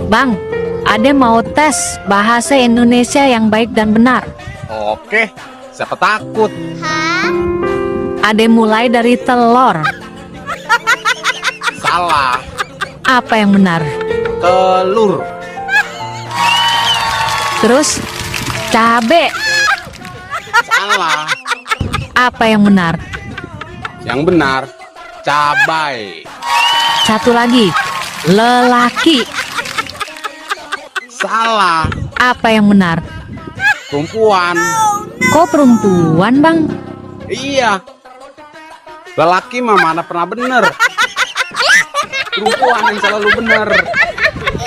Bang, Ade mau tes bahasa Indonesia yang baik dan benar. Oke, siapa takut? Ade mulai dari telur. Salah. Apa yang benar? Telur. Terus cabe. Salah. Apa yang benar? Yang benar, cabai. Satu lagi, lelaki. Salah. Apa yang benar? Perempuan. Kok perempuan bang? Iya. Lelaki mah mana pernah bener. Perempuan yang selalu benar.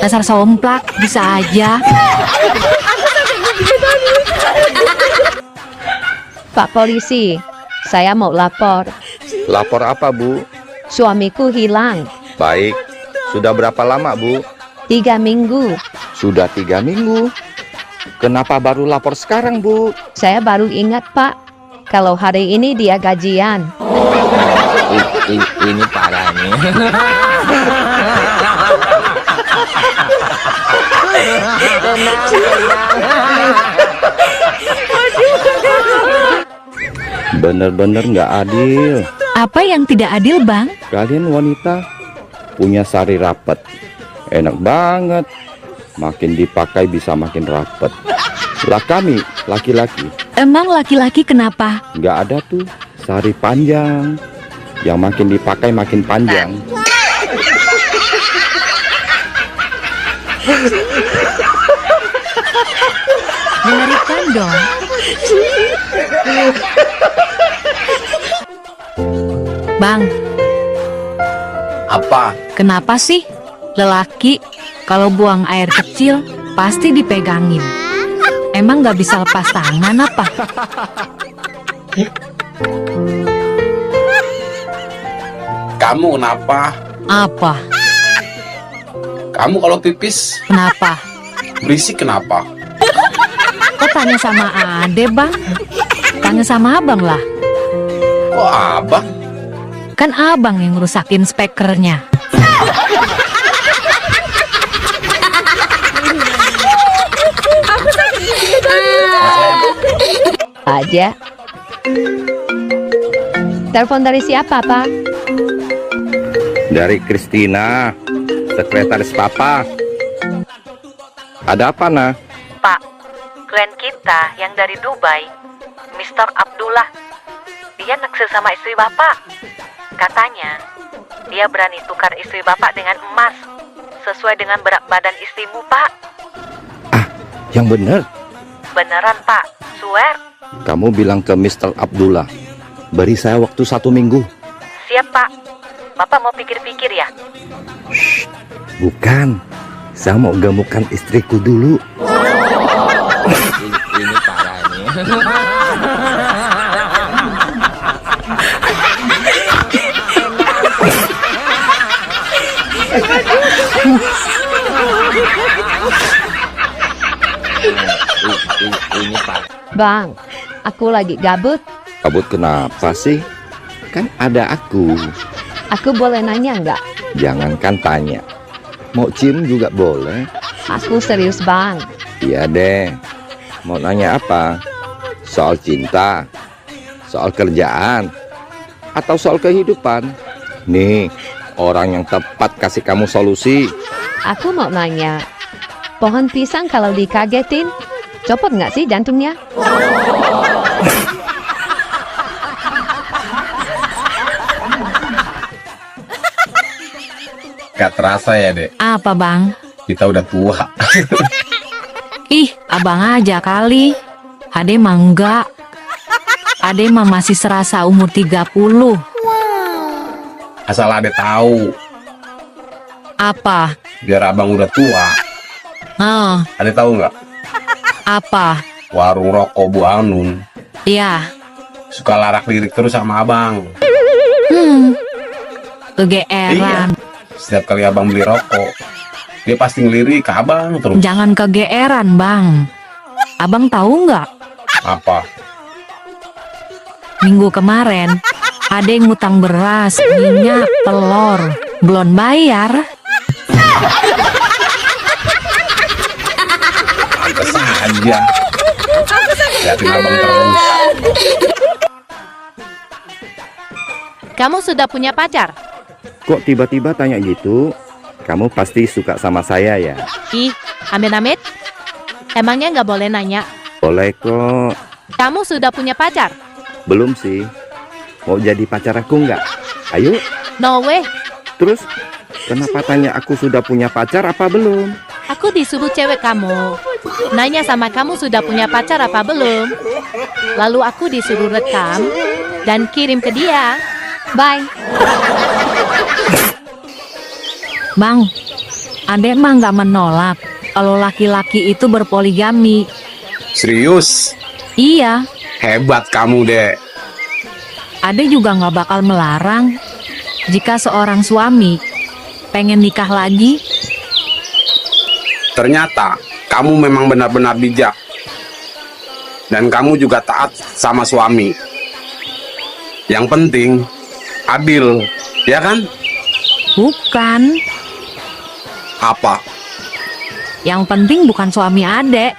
Dasar somplak, bisa aja. Pak polisi, saya mau lapor. Lapor apa, Bu? Suamiku hilang. Baik. Sudah berapa lama, Bu? 3 minggu. Sudah 3 minggu. Kenapa baru lapor sekarang, Bu? Saya baru ingat, Pak. Kalau hari ini dia gajian. Ini parah nih. Bener-bener nggak adil. Apa yang tidak adil, Bang? Kalian wanita punya sari rapet, enak banget. Makin dipakai bisa makin rapet. Lah kami laki-laki. Emang laki-laki kenapa? Nggak ada tuh sari panjang. Yang makin dipakai makin panjang. Mengerikan dong. Bang, Apa? kenapa sih lelaki kalau buang air kecil pasti dipegangin? Emang nggak bisa lepas tangan apa? Kamu kenapa? Apa? Kamu kalau pipis Kenapa? berisik kenapa? Kok tanya sama Ade, Bang? Tanya sama abang lah. Kok abang? Kan abang yang rusakin spekernya. Aja. Telepon dari siapa, Pak? Dari Kristina, sekretaris Papa. Ada apa, Nah? Pak, klien kita yang dari Dubai, Mr. Abdullah, dia naksir sama istri Bapak. Katanya, dia berani tukar istri Bapak dengan emas, sesuai dengan berat badan istrimu, Pak. Yang bener, Beneran, Pak, swear. kamu bilang ke Mr. Abdullah, beri saya waktu 1 minggu. Siap, Pak. Bapak mau pikir-pikir ya? Bukan, saya mau gemukkan istriku dulu. Ini parah nih. Ini parah. Bang, aku lagi gabut. Kabut kenapa sih? Kan ada aku. Aku boleh nanya nggak? Jangankan tanya, mau cium juga boleh. Aku serius, Bang. Iya deh. Mau nanya apa? Soal cinta, soal kerjaan, atau soal kehidupan? Nih, orang yang tepat kasih kamu solusi. Aku mau nanya, pohon pisang kalau dikagetin, copot nggak sih jantungnya? Gak terasa ya, Dek. Apa, Bang? Kita udah tua. Ih, abang aja kali. Ade mah enggak. Ade mah masih serasa umur 30. Asal Ade tahu, Apa? biar abang udah tua. Ade tahu nggak? Apa? Warung rokok Bu Anun Ya. suka larak lirik terus sama abang. Kegeeran. Setiap kali abang beli rokok, dia pasti ngelirik ke abang terus. Jangan kegeeran, Bang. Abang tahu nggak? Apa? Minggu kemarin, Ade ngutang beras, minyak, telur, belum bayar. Pantes aja. Liatin abang terus. Kamu sudah punya pacar? Kok tiba-tiba tanya gitu? Kamu pasti suka sama saya ya? Ih, amit-amit. Emangnya nggak boleh nanya? Boleh kok. Kamu sudah punya pacar? Belum sih. Mau jadi pacar aku nggak? Ayo. No way. Terus, kenapa tanya aku sudah punya pacar apa belum? Aku disuruh cewek kamu nanya sama kamu sudah punya pacar apa belum. Lalu aku disuruh rekam dan kirim ke dia. Bye. Bang, Ade mah nggak menolak kalau laki-laki itu berpoligami. Serius? Iya, Hebat kamu, Dek. Ade juga nggak bakal melarang jika seorang suami pengen nikah lagi. Ternyata kamu memang benar-benar bijak. Dan kamu juga taat sama suami. Yang penting adil, ya kan? Bukan. Apa? Yang penting bukan suami Ade.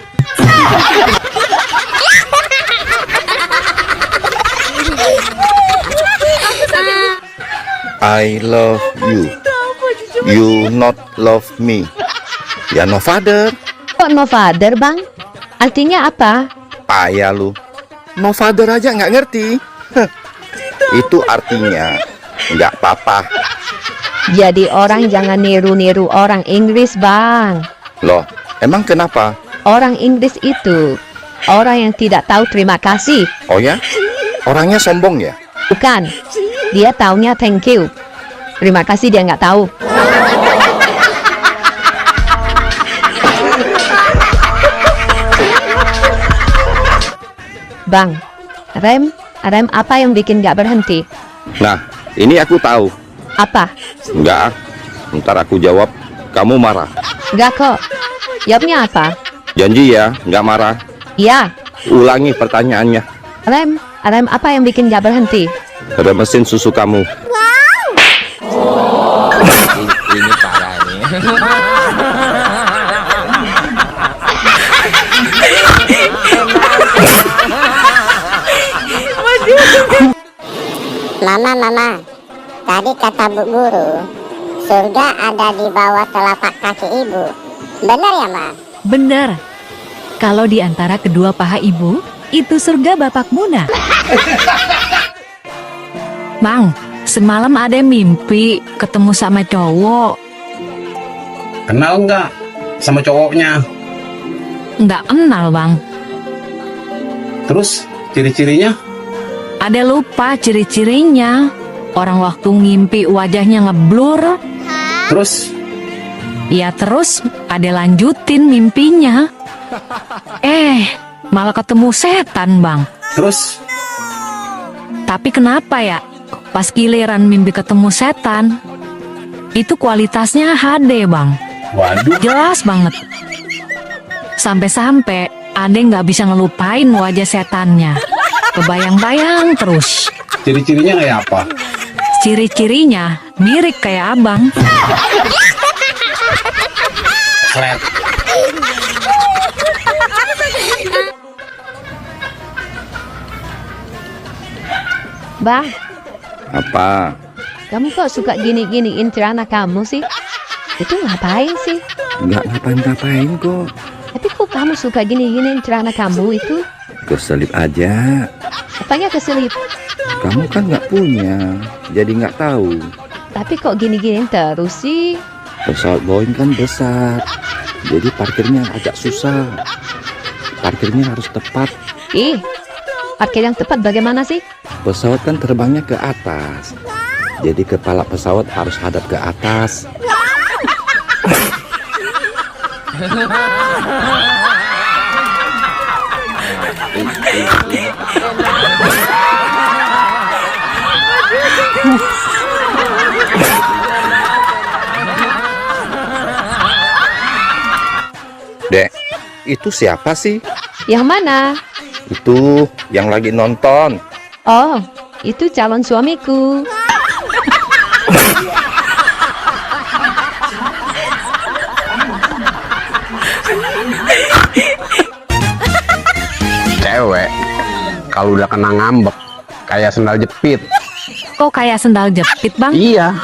I love you. You not love me. Ya no father. Kok no father, Bang? Artinya apa? Payah lu. No father aja nggak ngerti. Heh. Itu artinya nggak apa-apa. Jadi orang jangan niru-niru orang Inggris, Bang. Loh, emang kenapa? Orang Inggris itu orang yang tidak tahu terima kasih. Oh ya? Orangnya sombong ya? Bukan. Dia taunya thank you. Terima kasih dia nggak tahu. Bang, rem apa yang bikin nggak berhenti? Nah, ini aku tahu. Apa? Enggak. Ntar aku jawab, kamu marah. Nggak kok. Jawabnya apa? Janji ya, nggak marah. Iya. Ulangi pertanyaannya. Rem apa yang bikin nggak berhenti? Ada mesin susu kamu. Ini parah nih. Mama, tadi kata Bu Guru, surga ada di bawah telapak kaki ibu. Benar ya, Ma? Bener. Kalau di antara kedua paha ibu, itu surga Bapak Muna. Bang, semalam ada mimpi ketemu sama cowok. Kenal nggak sama cowoknya? Nggak kenal, Bang. Terus ciri-cirinya? Ada lupa ciri-cirinya. Orang waktu ngimpi wajahnya ngeblur. Terus? Ya terus ada lanjutin mimpinya. Malah ketemu setan, Bang. Terus? Tapi kenapa ya? Pas giliran mimpi ketemu setan, itu kualitasnya HD, Bang. Waduh. Jelas banget. Sampai-sampai Ade nggak bisa ngelupain wajah setannya. Kebayang-bayang terus. Ciri-cirinya kayak apa? Ciri-cirinya mirip kayak abang. Flat. Bang, Apa? kamu kok suka gini-giniin celana kamu sih? Itu ngapain sih? Nggak ngapain-ngapain kok. Tapi kok kamu suka gini-giniin celana kamu itu? Keselip aja. Apanya keselip? Kamu kan nggak punya, jadi nggak tahu. Tapi kok gini-giniin terus sih? Pesawat Boeing kan besar, jadi parkirnya agak susah. Parkirnya harus tepat. Ih, parkir yang tepat bagaimana sih? Pesawat kan terbangnya ke atas, jadi kepala pesawat harus hadap ke atas. Dek, itu siapa sih? Yang mana? Itu yang lagi nonton. Oh, itu calon suamiku. Cewek kalau udah kena ngambek kayak sendal jepit. Kok kayak sendal jepit, Bang? Iya.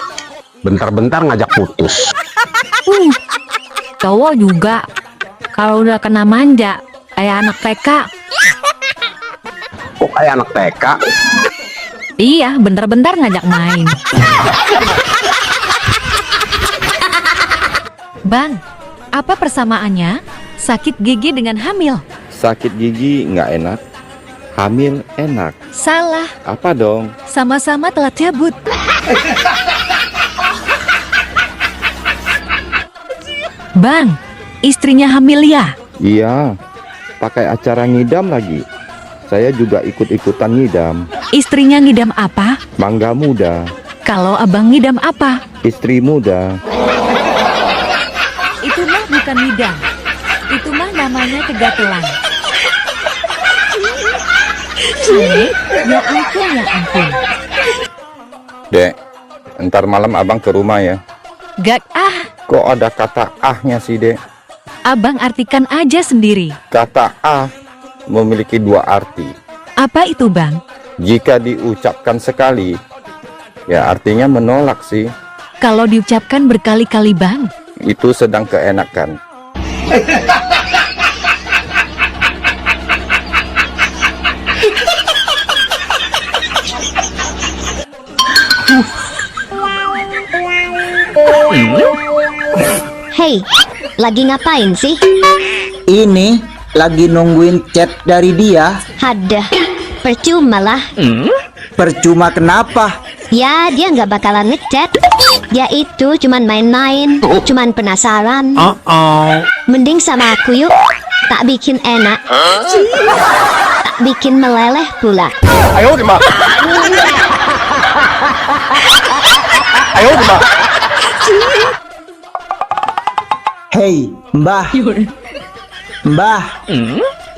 Bentar-bentar ngajak putus. Cowok juga. Kalau udah kena manja, kayak anak TK. Kok kayak anak TK? Iya, bentar-bentar ngajak main. Bang, apa persamaannya sakit gigi dengan hamil? Sakit gigi nggak enak, hamil enak. Salah, Apa dong? sama-sama telat cabut. Bang, istrinya hamil ya? Iya, pakai acara ngidam lagi. Saya juga ikut-ikutan ngidam. Istrinya ngidam apa? Mangga muda. Kalau abang ngidam apa? Istri muda. Itu mah bukan ngidam. Itu mah namanya kegatelan. Ya ampun, ya ampun. Dek, ntar malam abang ke rumah ya. Gak Kok ada kata ahnya sih, Dek? Abang artikan aja sendiri. Kata ah memiliki dua arti. Apa itu, Bang? Jika diucapkan sekali, ya artinya menolak sih. Kalau diucapkan berkali-kali, Bang? Itu sedang keenakan. Hei, lagi ngapain sih? Ini lagi nungguin chat dari dia. Hadah, percuma lah. Percuma kenapa? Ya, dia nggak bakalan ngechat. Dia itu cuman main-main, cuman penasaran. Mending sama aku yuk, tak bikin enak, tak bikin meleleh pula. Ayo, Dima. Ayo, Dima. Hei, Mbah. Mbah.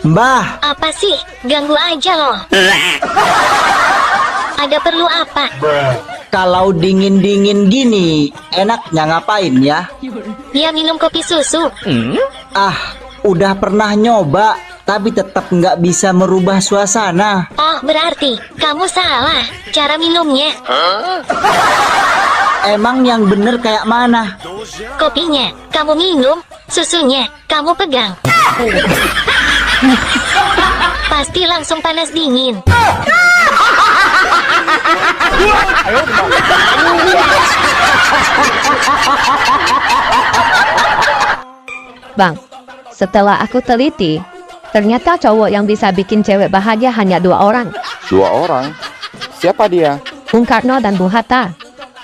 Mbah. Apa sih? Ganggu aja loh. Ada perlu apa? Kalau dingin-dingin gini, enaknya ngapain ya? Dia minum kopi susu. Ah, udah pernah nyoba, tapi tetap nggak bisa merubah suasana. Oh, berarti kamu salah cara minumnya. Emang yang bener kayak mana? Kopinya kamu minum, susunya kamu pegang. Pasti langsung panas dingin. Bang, setelah aku teliti, ternyata cowok yang bisa bikin cewek bahagia hanya 2 orang. 2 orang? Siapa dia? Bung Karno dan Bung Hatta.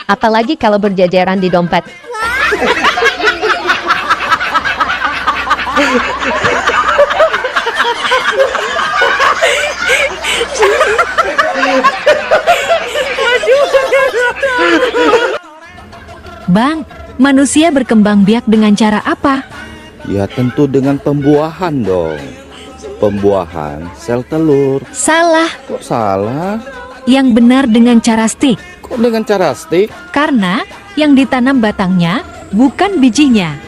Apalagi kalau berjejeran di dompet. Bang, manusia berkembang biak dengan cara apa? Ya tentu dengan pembuahan dong. Pembuahan sel telur. Salah. Kok salah? Yang benar dengan cara stik. Kok dengan cara stik? Karena yang ditanam batangnya bukan bijinya.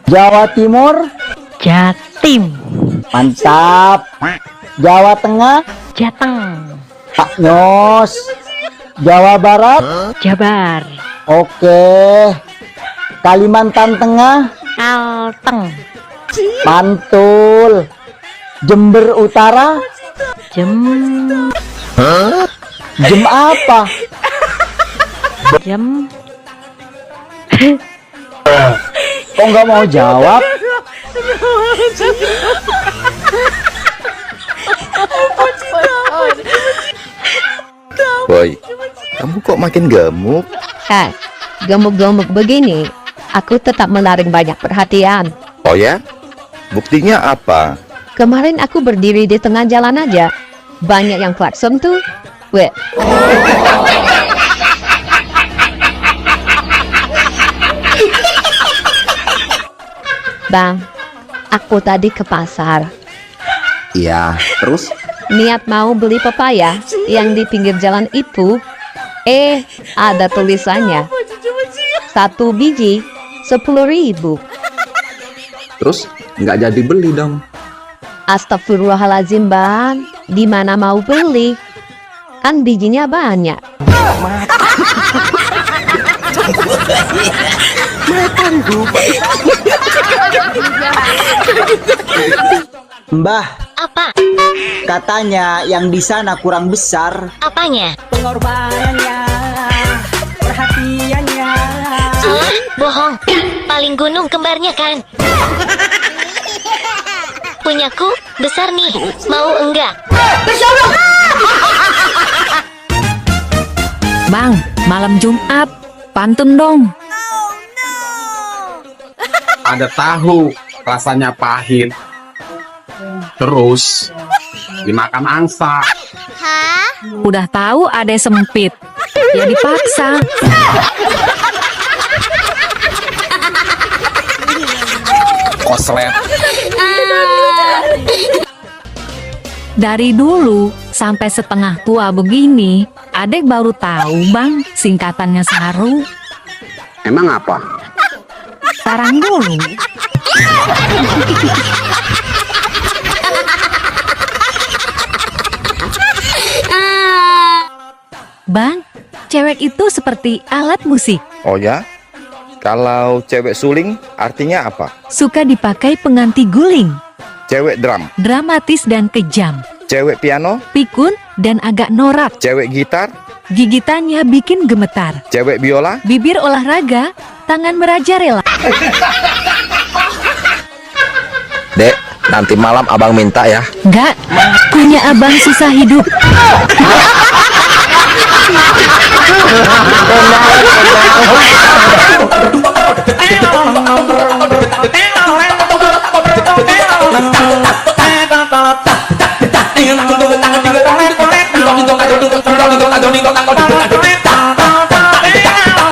Jawa Timur. Jatim. Mantap. Jawa Tengah. Jateng. Pak Nyos. Jawa Barat. Jabar. Oke. Kalimantan Tengah. Kalteng. Mantul. Jember Utara. Jem. Jem apa? Jem. Kok nggak mau jawab? Boy, kamu kok makin gemuk? Gemuk-gemuk begini, aku tetap menarik banyak perhatian. Oh ya? Buktinya apa? Kemarin aku berdiri di tengah jalan aja, banyak yang klakson tuh. Weh. Bang, aku tadi ke pasar. Iya, terus? Niat mau beli pepaya yang di pinggir jalan itu. Ada tulisannya. 1 biji 10.000. Terus nggak jadi beli dong? Astagfirullahaladzim, Bang. Di mana mau beli? Kan bijinya banyak. Mbah, Apa? katanya yang di sana kurang besar. Apanya? Pengorbanannya, perhatiannya. Ah, bohong. Paling gunung kembarnya kan? Punyaku besar nih. Mau enggak? Bang, malam Jumat, pantun dong. Ada tahu rasanya pahit. Terus dimakan angsa. Udah tahu ada sempit, ya dipaksa. Koslet. Dari dulu sampai setengah tua begini, adek baru tahu bang, singkatannya Saru. Emang apa? Sarang dulu. Bang, cewek itu seperti alat musik. Oh ya? Kalau cewek suling artinya apa? Suka dipakai pengganti guling. Cewek drum, Dramatis dan kejam. cewek piano, Pikun dan agak norak. cewek gitar, Gigitannya bikin gemetar. cewek biola. Bibir olahraga, tangan merajalela. Dek, nanti malam abang minta ya. Enggak, punya abang susah hidup.